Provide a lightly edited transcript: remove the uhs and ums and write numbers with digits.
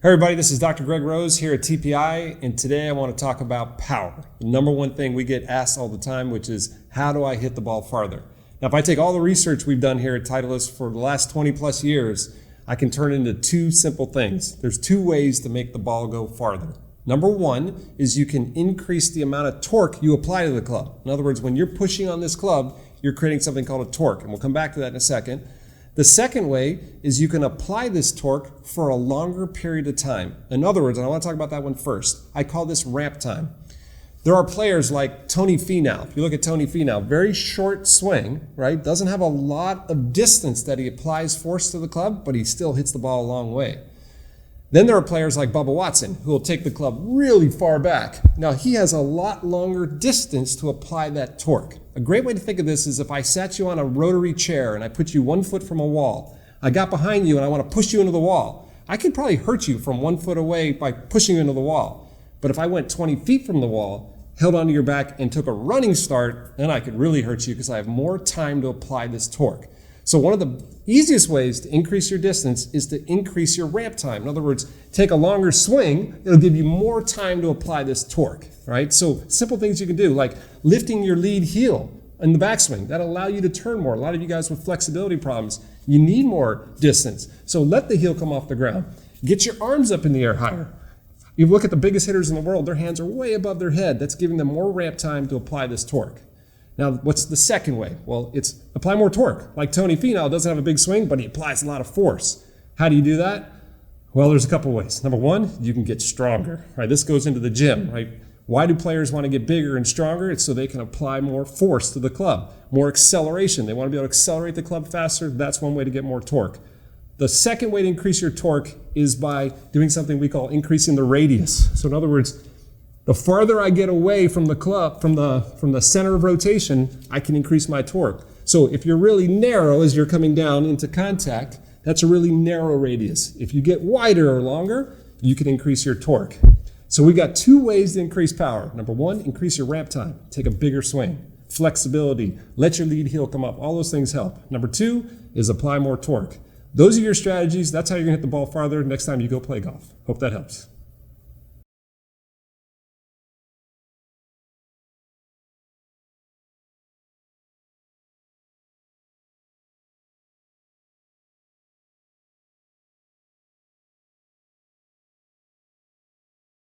Hey everybody, this is Dr. Greg Rose here at TPI, and today I want to talk about power. The number one thing we get asked all the time, which is how do I hit the ball farther? Now, if I take all the research we've done here at Titleist for the last 20 plus years, I can turn it into two simple things. There's two ways to make the ball go farther. Number one is you can increase the amount of torque you apply to the club. In other words, when you're pushing on this club, you're creating something called a torque, and we'll come back to that in a second. The second way is you can apply this torque for a longer period of time. In other words, and I want to talk about that one first, I call this ramp time. There are players like Tony Finau. If you look at Tony Finau, very short swing, right? Doesn't have a lot of distance that he applies force to the club, but he still hits the ball a long way. Then there are players like Bubba Watson, who will take the club really far back. Now, he has a lot longer distance to apply that torque. A great way to think of this is if I sat you on a rotary chair and I put you 1 foot from a wall, I got behind you and I want to push you into the wall, I could probably hurt you from 1 foot away by pushing you into the wall. But if I went 20 feet from the wall, held onto your back and took a running start, then I could really hurt you because I have more time to apply this torque. So one of the easiest ways to increase your distance is to increase your ramp time. In other words, take a longer swing, it'll give you more time to apply this torque, right? So simple things you can do, like lifting your lead heel in the backswing, that'll allow you to turn more. A lot of you guys with flexibility problems, you need more distance. So let the heel come off the ground. Get your arms up in the air higher. You look at the biggest hitters in the world, their hands are way above their head. That's giving them more ramp time to apply this torque. Now, what's the second way? Well, it's apply more torque. Like Tony Finau doesn't have a big swing, but he applies a lot of force. How do you do that? Well, there's a couple ways. Number one, you can get stronger, right? This goes into the gym, right? Why do players want to get bigger and stronger? It's so they can apply more force to the club, more acceleration. They want to be able to accelerate the club faster. That's one way to get more torque. The second way to increase your torque is by doing something we call increasing the radius. So in other words, the farther I get away from the club, from the center of rotation, I can increase my torque. So if you're really narrow as you're coming down into contact, that's a really narrow radius. If you get wider or longer, you can increase your torque. So we got two ways to increase power. Number one, increase your ramp time. Take a bigger swing. Flexibility. Let your lead heel come up. All those things help. Number two is apply more torque. Those are your strategies. That's how you're going to hit the ball farther next time you go play golf. Hope that helps.